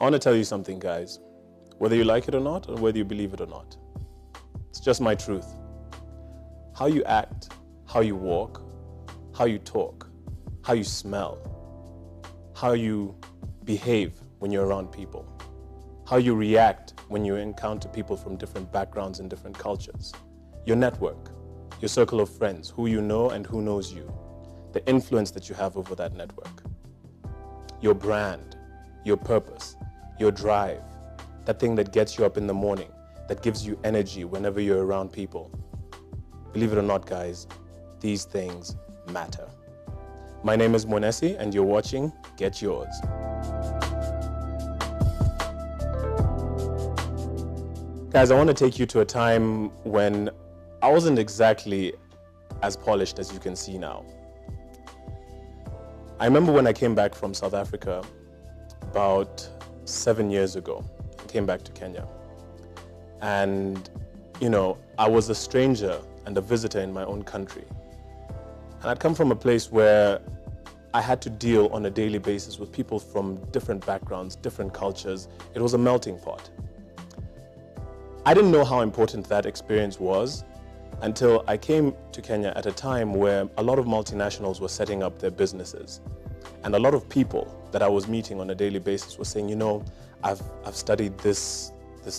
I want to tell you something, guys. Whether you like it or not, or whether you believe it or not, it's just my truth. How you act, how you walk, how you talk, how you smell, how you behave when you're around people, how you react when you encounter people from different backgrounds and different cultures, your network, your circle of friends, who you know and who knows you, the influence that you have over that network, your brand, your purpose, your drive, that thing that gets you up in the morning, that gives you energy whenever you're around people. Believe it or not, guys, these things matter. My name is Monesi, and you're watching Get Yours. Guys, I want to take you to a time when I wasn't exactly as polished as you can see now. I remember when I came back from South Africa about 7 years ago. I came back to Kenya. And, I was a stranger and a visitor in my own country. And I'd come from a place where I had to deal on a daily basis with people from different backgrounds, different cultures. It was a melting pot. I didn't know how important that experience was until I came to Kenya at a time where a lot of multinationals were setting up their businesses. And a lot of people that I was meeting on a daily basis were saying, I've studied this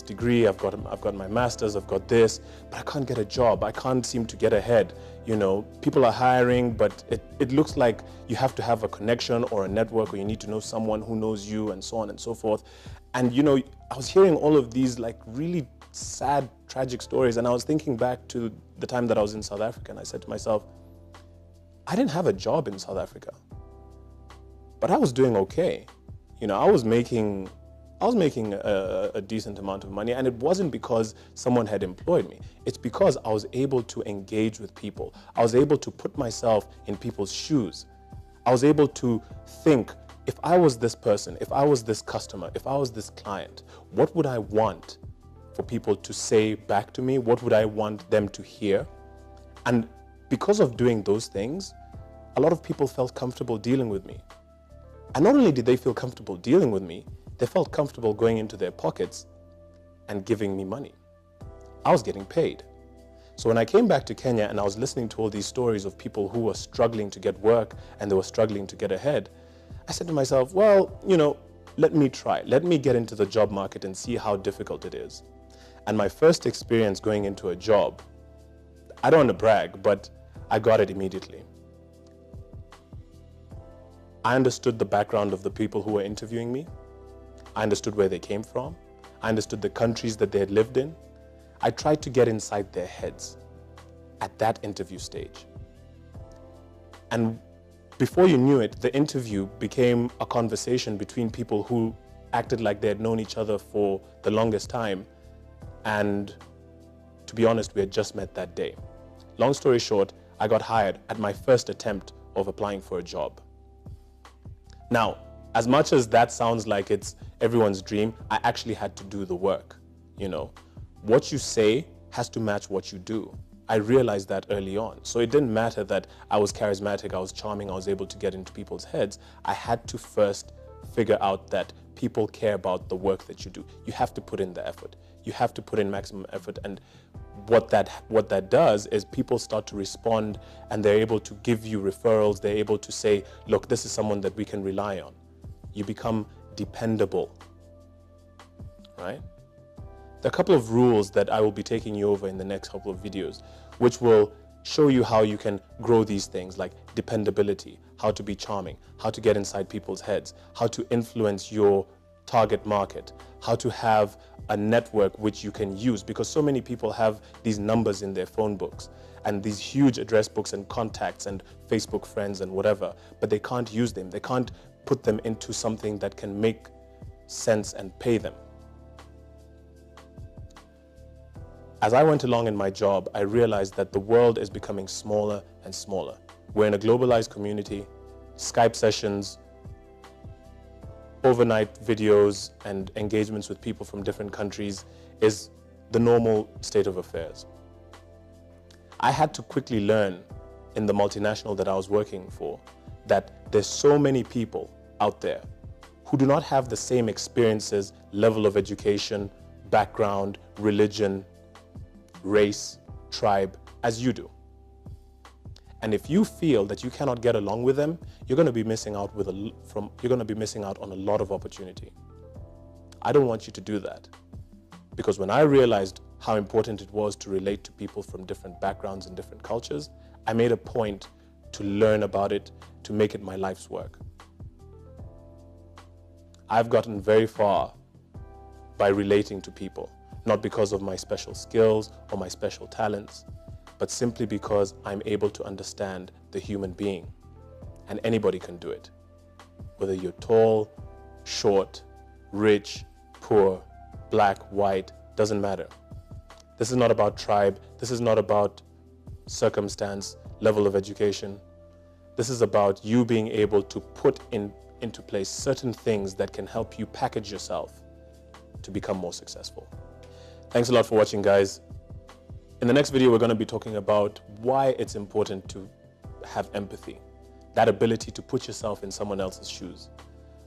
degree, I've got my master's, I've got this, but I can't get a job. I can't seem to get ahead. People are hiring, but it looks like you have to have a connection or a network, or you need to know someone who knows you, and so on and so forth. And I was hearing all of these really sad, tragic stories, and I was thinking back to the time that I was in South Africa, and I said to myself, I didn't have a job in South Africa, but I was doing okay. I was making a decent amount of money, and it wasn't because someone had employed me. It's because I was able to engage with people. I was able to put myself in people's shoes. I was able to think, if I was this person, if I was this customer, if I was this client, what would I want for people to say back to me? What would I want them to hear? And because of doing those things, a lot of people felt comfortable dealing with me. And not only did they feel comfortable dealing with me, they felt comfortable going into their pockets and giving me money. I was getting paid. So when I came back to Kenya and I was listening to all these stories of people who were struggling to get work and they were struggling to get ahead, I said to myself, well, let me try. Let me get into the job market and see how difficult it is. And my first experience going into a job, I don't want to brag, but I got it immediately. I understood the background of the people who were interviewing me. I understood where they came from. I understood the countries that they had lived in. I tried to get inside their heads at that interview stage. And before you knew it, the interview became a conversation between people who acted like they had known each other for the longest time. And to be honest, we had just met that day. Long story short, I got hired at my first attempt of applying for a job. Now, as much as that sounds like it's everyone's dream, I actually had to do the work. What you say has to match what you do. I realized that early on. So it didn't matter that I was charismatic, I was charming, I was able to get into people's heads. I had to first figure out that people care about the work that you do. You have to put in the effort. You have to put in maximum effort. And what that does is people start to respond, and they're able to give you referrals. They're able to say, look, this is someone that we can rely on. You become dependable, right? There are a couple of rules that I will be taking you over in the next couple of videos, which will show you how you can grow these things like dependability, how to be charming, how to get inside people's heads, how to influence your target market, how to have a network which you can use, because so many people have these numbers in their phone books and these huge address books and contacts and Facebook friends and whatever, but they can't use them. They can't put them into something that can make sense and pay them. As I went along in my job, I realized that the world is becoming smaller and smaller. We're in a globalized community. Skype sessions, overnight videos, and engagements with people from different countries is the normal state of affairs. I had to quickly learn in the multinational that I was working for that there's so many people out there who do not have the same experiences, level of education, background, religion, race, tribe as you do. And if you feel that you cannot get along with them, you're going to be missing out on a lot of opportunity. I don't want you to do that, because when I realized how important it was to relate to people from different backgrounds and different cultures, I made a point to learn about it, to make it my life's work. I've gotten very far by relating to people, not because of my special skills or my special talents, but simply because I'm able to understand the human being. And anybody can do it. Whether you're tall, short, rich, poor, black, white, doesn't matter. This is not about tribe. This is not about circumstance, level of education. This is about you being able to put into place certain things that can help you package yourself to become more successful. Thanks a lot for watching, guys. In the next video, we're going to be talking about why it's important to have empathy, that ability to put yourself in someone else's shoes.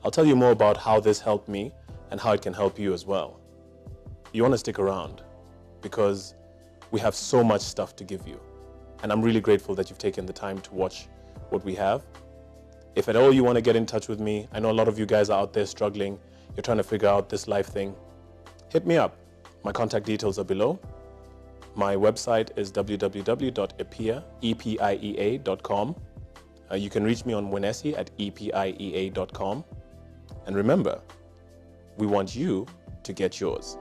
I'll tell you more about how this helped me and how it can help you as well. You want to stick around because we have so much stuff to give you. And I'm really grateful that you've taken the time to watch what we have. If at all you want to get in touch with me, I know a lot of you guys are out there struggling. You're trying to figure out this life thing. Hit me up. My contact details are below. My website is www.epiea.com. You can reach me on Mwenesi@epiea.com. And remember, we want you to get yours.